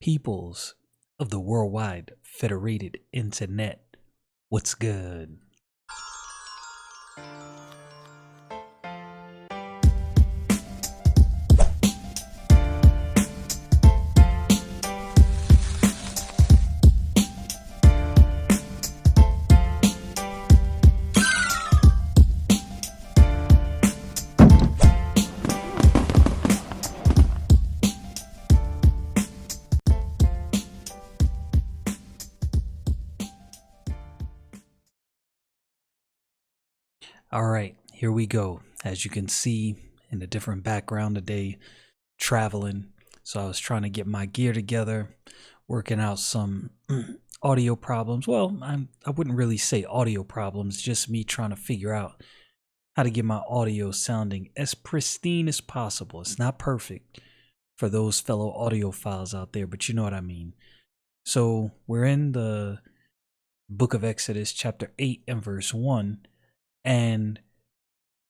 Peoples of the worldwide federated internet. What's good? All right, here we go. As you can see in a different background today, traveling. So I was trying to get my gear together, working out some audio problems. Well, I wouldn't really say audio problems, just me trying to figure out how to get my audio sounding as pristine as possible. It's not perfect for those fellow audiophiles out there, but you know what I mean. So we're in the book of Exodus, chapter 8 and verse 1. And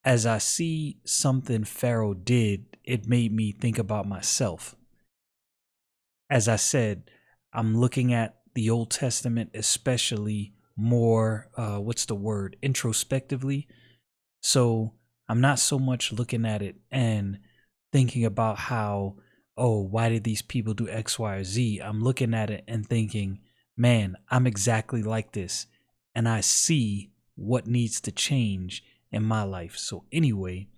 as I see something Pharaoh did, it made me think about myself. As I said, I'm looking at the Old Testament, especially more, introspectively. So I'm not so much looking at it and thinking about how, oh, why did these people do X, Y, or Z? I'm looking at it and thinking, man, I'm exactly like this. And I see what needs to change in my life. So anyway,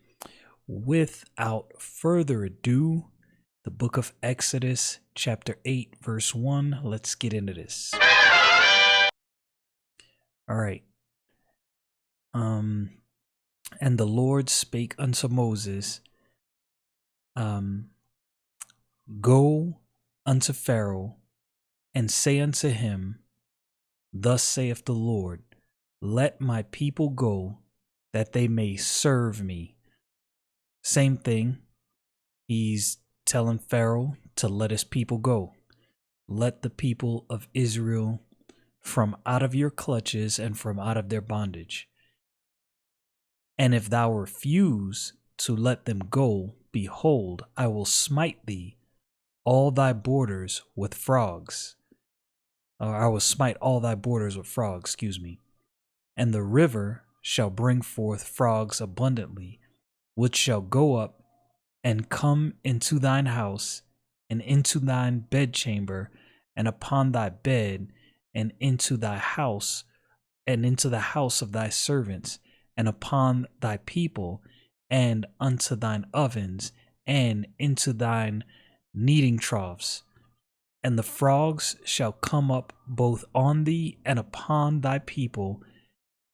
without further ado, the book of Exodus, chapter 8, verse 1. Let's get into this. All right. And the Lord spake unto Moses, go unto Pharaoh, and say unto him, thus saith the Lord, let my people go, that they may serve me. Same thing. He's telling Pharaoh to let his people go. Let the people of Israel from out of your clutches and from out of their bondage. And if thou refuse to let them go, behold, I will smite thee, all thy borders with frogs. Or I will smite all thy borders with frogs, And the river shall bring forth frogs abundantly, which shall go up and come into thine house, and into thine bedchamber, and upon thy bed, and into thy house, and into the house of thy servants, and upon thy people, and unto thine ovens, and into thine kneading troughs. And the frogs shall come up both on thee and upon thy people,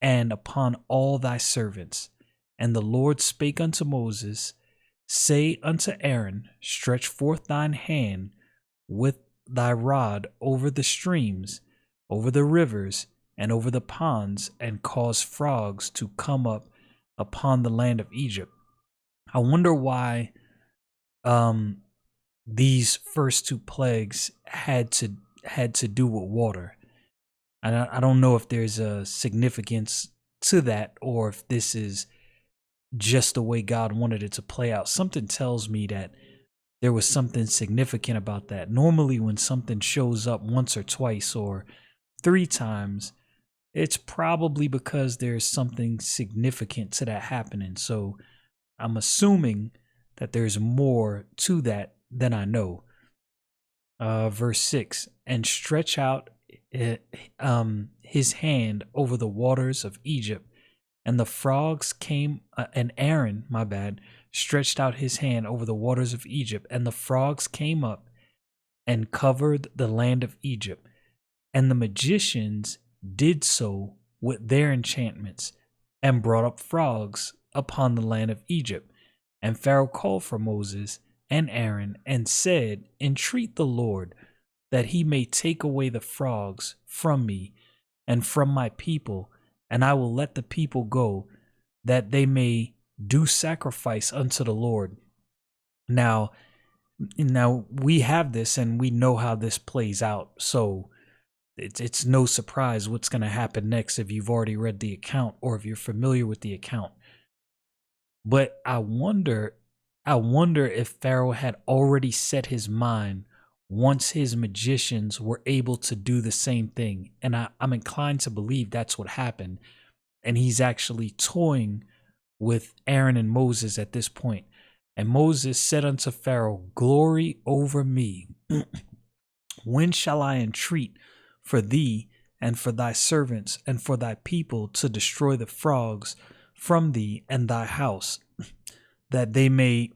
and upon all thy servants. And the Lord spake unto Moses, say unto Aaron, stretch forth thine hand with thy rod over the streams, over the rivers, and over the ponds, and cause frogs to come up upon the land of Egypt. I wonder why these first two plagues had to do with water. I don't know if there's a significance to that, or if this is just the way God wanted it to play out. Something tells me that there was something significant about that. Normally, when something shows up once or twice or three times, it's probably because there's something significant to that happening. So I'm assuming that there's more to that than I know. Verse 6, and stretch out his hand over the waters of Egypt, and the frogs came, and Aaron, stretched out his hand over the waters of Egypt, and the frogs came up and covered the land of Egypt. And the magicians did so with their enchantments, and brought up frogs upon the land of Egypt. And Pharaoh called for Moses and Aaron, and said, entreat the Lord, that he may take away the frogs from me and from my people, and I will let the people go, that they may do sacrifice unto the Lord. Now we have this, and we know how this plays out, so it's no surprise what's going to happen next if you've already read the account or if you're familiar with the account. But I wonder if Pharaoh had already set his mind once his magicians were able to do the same thing. And I'm inclined to believe that's what happened. And he's actually toying with Aaron and Moses at this point. And Moses said unto Pharaoh, Glory over me. When shall I entreat for thee and for thy servants and for thy people to destroy the frogs from thee and thy house, that they may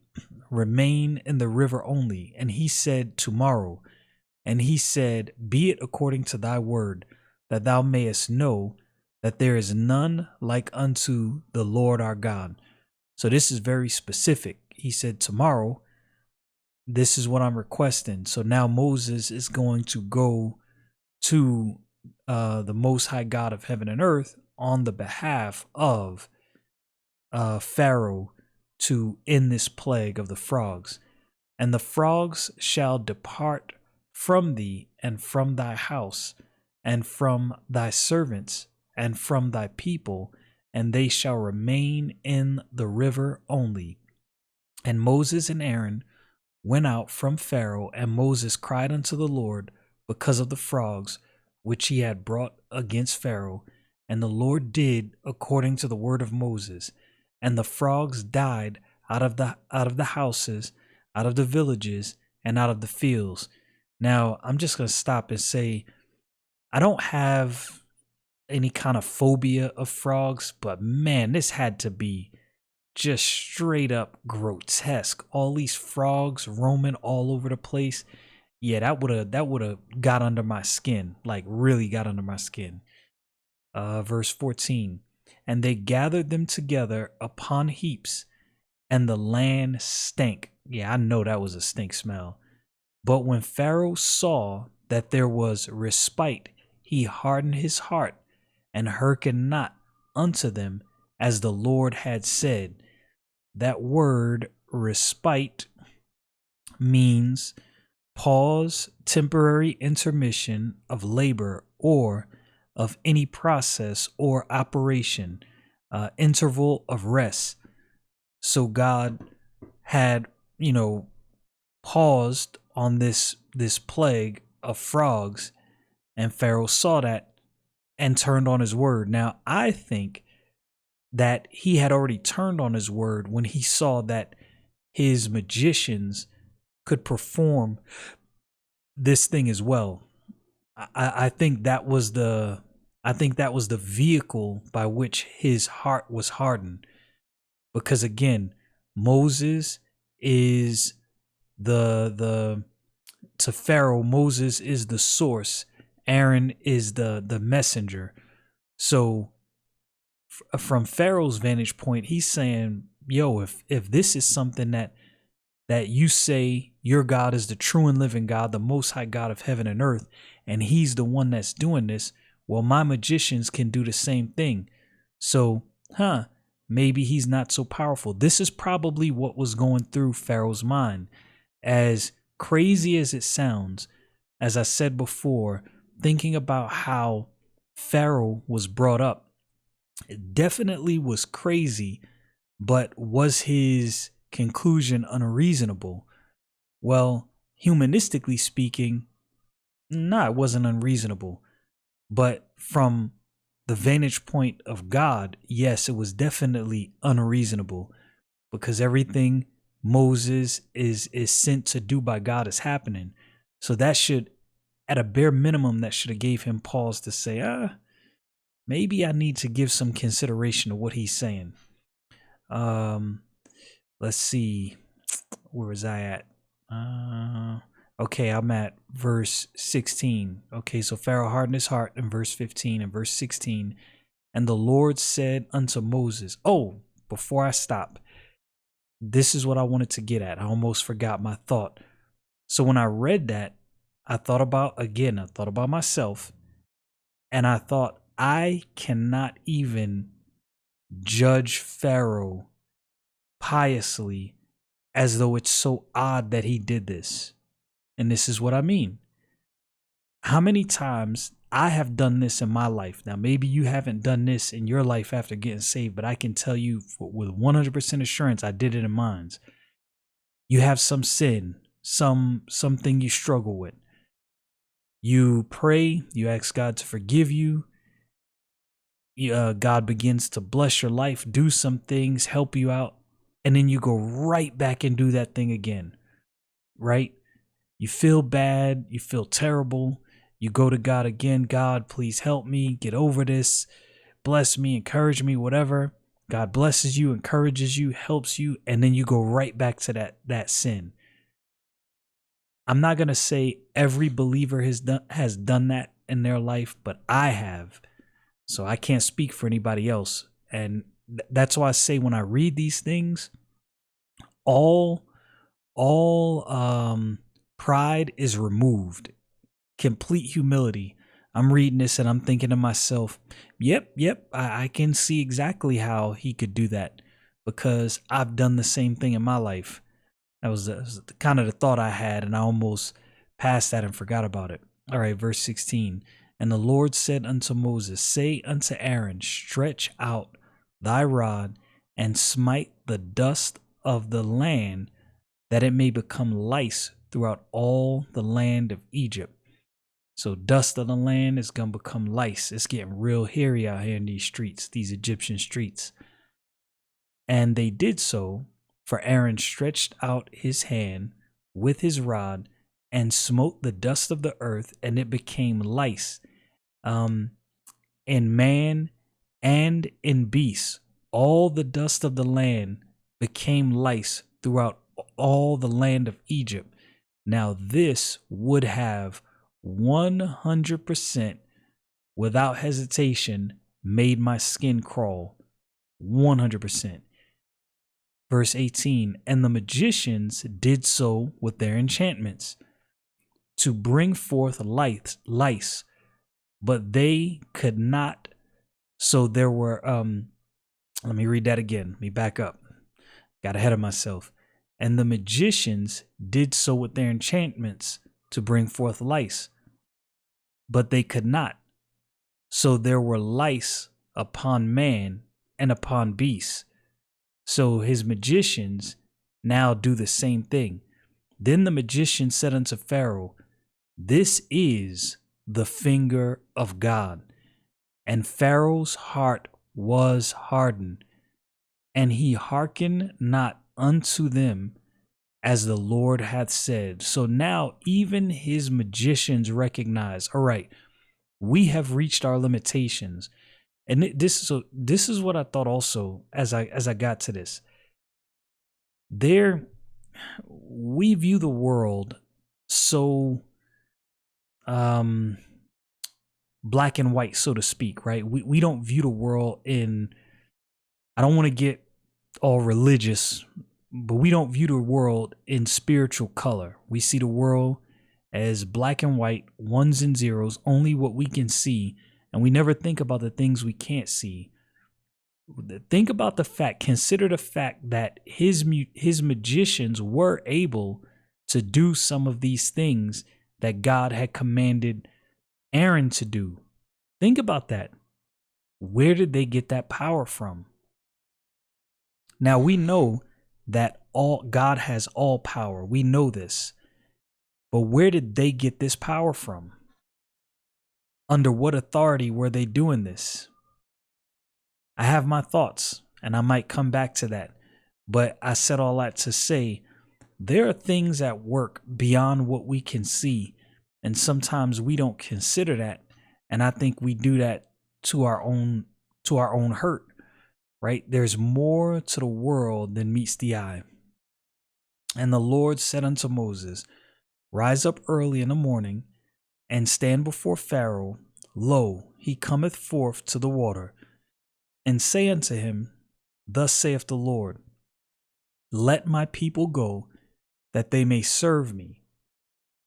remain in the river only? And he said, Tomorrow. And he said, Be it according to thy word, that thou mayest know that there is none like unto the Lord our God. So this is very specific. He said, Tomorrow, this is what I'm requesting. So now Moses is going to go to the Most High God of heaven and earth on the behalf of Pharaoh to end this plague of the frogs. And the frogs shall depart from thee and from thy house and from thy servants and from thy people, and they shall remain in the river only. And Moses and Aaron went out from Pharaoh, and Moses cried unto the Lord because of the frogs which he had brought against Pharaoh. And the Lord did according to the word of Moses, and the frogs died out of the houses, out of the villages, and out of the fields. Now, I'm just going to stop and say, I don't have any kind of phobia of frogs, but man, this had to be just straight up grotesque. All these frogs roaming all over the place. Yeah, that would have got under my skin, like really got under my skin. Verse 14, and they gathered them together upon heaps, and the land stank. Yeah, I know that was a stink smell. But when Pharaoh saw that there was respite, he hardened his heart and hearkened not unto them, as the Lord had said. That word respite means pause, temporary intermission of labor or of any process or operation, interval of rest. So God had, paused on this plague of frogs, and Pharaoh saw that and turned on his word. Now, I think that he had already turned on his word when he saw that his magicians could perform this thing as well. I think that was the vehicle by which his heart was hardened, because again, Moses is to Pharaoh, Moses is the source, Aaron is the messenger. So from Pharaoh's vantage point, he's saying, yo, if this is something that you say your God is the true and living God, the Most High God of heaven and earth, and he's the one that's doing this, well, my magicians can do the same thing. So, maybe he's not so powerful. This is probably what was going through Pharaoh's mind. As crazy as it sounds, as I said before, thinking about how Pharaoh was brought up, it definitely was crazy, but was his conclusion unreasonable? Well, humanistically speaking, nah, it wasn't unreasonable. But from the vantage point of God, yes, it was definitely unreasonable, because everything Moses is sent to do by God is happening. So that should, at a bare minimum, that should have gave him pause to say, maybe I need to give some consideration to what he's saying. Let's see, where was I at? Okay, I'm at verse 16. Okay, so Pharaoh hardened his heart in verse 15 and verse 16. And the Lord said unto Moses, before I stop, this is what I wanted to get at. I almost forgot my thought. So when I read that, I thought about myself, and I thought, I cannot even judge Pharaoh piously as though it's so odd that he did this. And this is what I mean. How many times I have done this in my life. Now, maybe you haven't done this in your life after getting saved, but I can tell you with 100% assurance, I did it in mine. You have some sin, something you struggle with. You pray, you ask God to forgive you. God begins to bless your life, do some things, help you out, and then you go right back and do that thing again, right? You feel bad, you feel terrible, you go to God again. God, please help me get over this. Bless me, encourage me, whatever. God blesses you, encourages you, helps you, and then you go right back to that sin. I'm not going to say every believer has done that in their life, but I have. So I can't speak for anybody else. And that's why I say when I read these things, all pride is removed. Complete humility. I'm reading this and I'm thinking to myself, yep, I can see exactly how he could do that because I've done the same thing in my life. That was kind of the thought I had, and I almost passed that and forgot about it. All right, verse 16. And the Lord said unto Moses, say unto Aaron, stretch out thy rod and smite the dust of the land, that it may become lice throughout all the land of Egypt. So dust of the land is going to become lice. It's getting real hairy out here in these streets, these Egyptian streets. And they did so, for Aaron stretched out his hand with his rod and smote the dust of the earth, and it became lice. In man and in beast, all the dust of the land became lice throughout all the land of Egypt. Now this would have 100% without hesitation made my skin crawl. 100%. Verse 18, and the magicians did so with their enchantments to bring forth lice, but they could not. So there were, let me read that again. Let me back up. Got ahead of myself. And the magicians did so with their enchantments to bring forth lice, but they could not. So there were lice upon man and upon beasts. So his magicians now do the same thing. Then the magician said unto Pharaoh, this is the finger of God. And Pharaoh's heart was hardened, and he hearkened not unto them, as the Lord hath said. So now even his magicians recognize, all right, we have reached our limitations. And this is what I thought also as I got to this. We view the world so black and white, so to speak, right? We don't view the world in, I don't want to get all religious, but we don't view the world in spiritual color. We see the world as black and white, ones and zeros, only what we can see, and we never think about the things we can't see. Think about the fact, consider the fact that his magicians were able to do some of these things that God had commanded Aaron to do. Think about that. Where did they get that power from? Now we know that God has all power. We know this. But where did they get this power from? Under what authority were they doing this? I have my thoughts, and I might come back to that. But I said all that to say there are things at work beyond what we can see, and sometimes we don't consider that. And I think we do that to our own hurt, right? There's more to the world than meets the eye. And the Lord said unto Moses, rise up early in the morning and stand before Pharaoh. Lo, he cometh forth to the water. And say unto him, thus saith the Lord, let my people go, that they may serve me.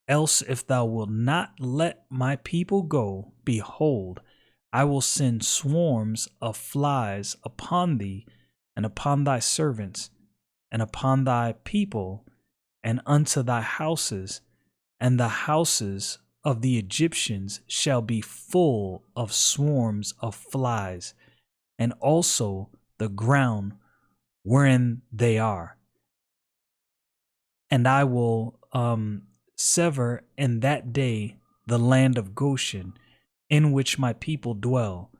Else if thou wilt not let my people go, behold, I will send swarms of flies upon thee, and upon thy servants, and upon thy people, and unto thy houses, and the houses of the Egyptians shall be full of swarms of flies, and also the ground wherein they are. And I will sever in that day the land of Goshen, in which my people dwell,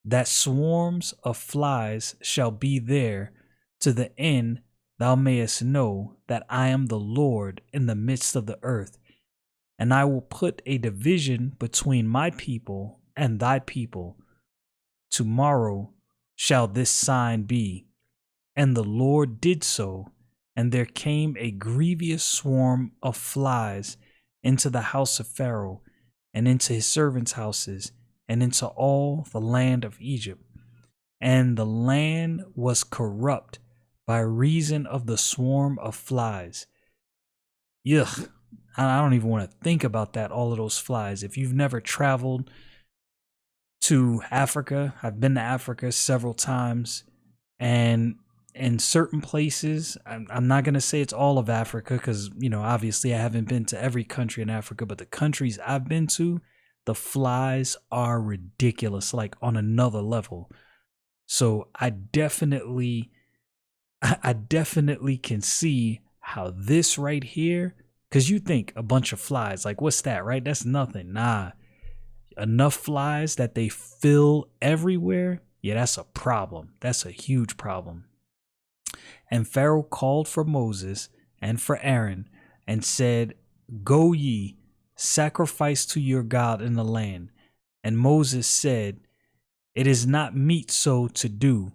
that swarms of flies shall be there, to the end thou mayest know that I am the Lord in the midst of the earth. And I will put a division between my people and thy people. Tomorrow shall this sign be. And the Lord did so, and there came a grievous swarm of flies into the house of Pharaoh, and into his servants' houses, and into all the land of Egypt. And the land was corrupt by reason of the swarm of flies. Yuck. I don't even want to think about that, all of those flies. If you've never traveled to Africa, I've been to Africa several times, and in certain places, I'm not going to say it's all of Africa because, obviously I haven't been to every country in Africa, but the countries I've been to, the flies are ridiculous, like on another level. So I definitely can see how this right here, because you think a bunch of flies, like what's that, right? That's nothing. Nah, enough flies that they fill everywhere. Yeah, that's a problem. That's a huge problem. And Pharaoh called for Moses and for Aaron and said, Go ye, sacrifice to your God in the land. And Moses said, It is not meet so to do,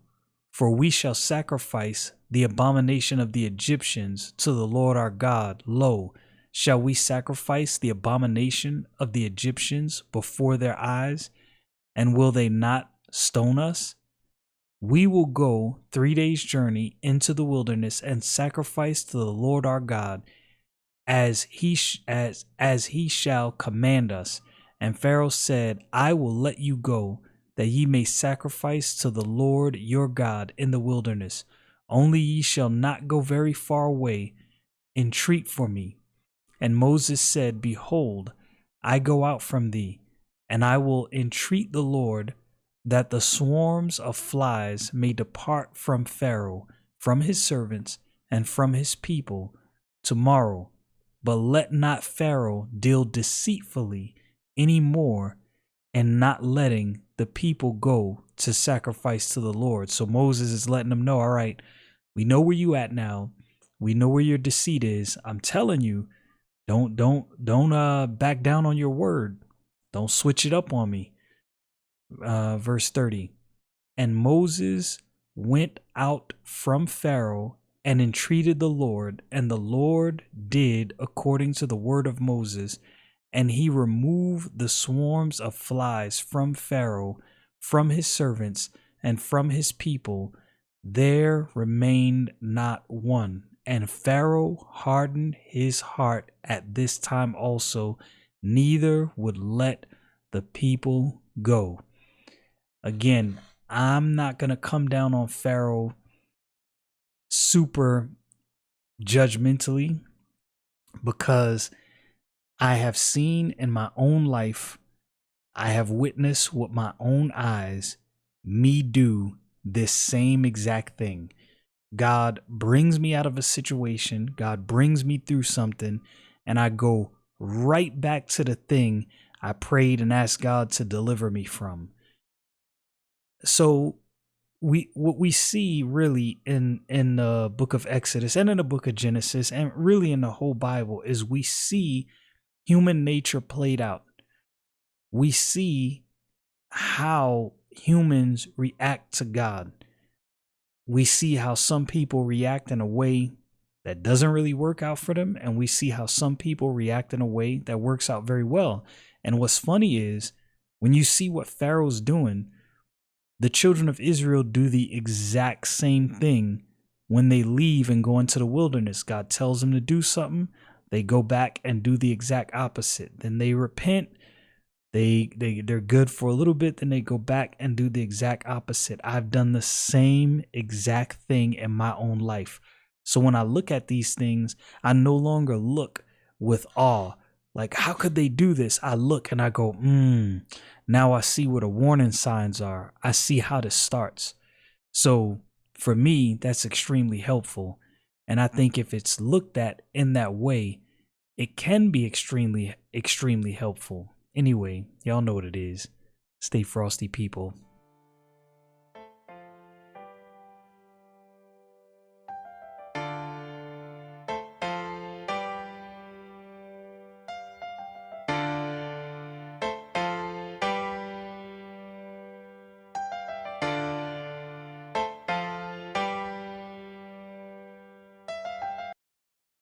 for we shall sacrifice the abomination of the Egyptians to the Lord our God. Lo, shall we sacrifice the abomination of the Egyptians before their eyes? And will they not stone us? We will go 3 days' journey into the wilderness and sacrifice to the Lord our God as he shall command us. And Pharaoh said, I will let you go, that ye may sacrifice to the Lord your God in the wilderness. Only ye shall not go very far away. Entreat for me. And Moses said, Behold, I go out from thee, and I will entreat the Lord, that the swarms of flies may depart from Pharaoh, from his servants, and from his people tomorrow. But let not Pharaoh deal deceitfully any more, and not letting the people go to sacrifice to the Lord. So Moses is letting them know, all right, we know where you at now. We know where your deceit is. I'm telling you, don't back down on your word. Don't switch it up on me. Verse 30. And Moses went out from Pharaoh and entreated the Lord, and the Lord did according to the word of Moses, and he removed the swarms of flies from Pharaoh, from his servants, and from his people. There remained not one. And Pharaoh hardened his heart at this time also, neither would let the people go. Again, I'm not going to come down on Pharaoh super judgmentally, because I have seen in my own life, I have witnessed with my own eyes, me do this same exact thing. God brings me out of a situation, God brings me through something, and I go right back to the thing I prayed and asked God to deliver me from. So what we see really in the book of Exodus and in the book of Genesis and really in the whole Bible is we see human nature played out. We see how humans react to God. We see how some people react in a way that doesn't really work out for them, and we see how some people react in a way that works out very well. And what's funny is when you see what Pharaoh's doing, the children of Israel do the exact same thing when they leave and go into the wilderness. God tells them to do something, they go back and do the exact opposite. Then they repent. They're good for a little bit, then they go back and do the exact opposite. I've done the same exact thing in my own life. So when I look at these things, I no longer look with awe. Like, how could they do this? I look and I go, now I see what the warning signs are. I see how this starts. So for me, that's extremely helpful. And I think if it's looked at in that way, it can be extremely, extremely helpful. Anyway, y'all know what it is. Stay frosty, people.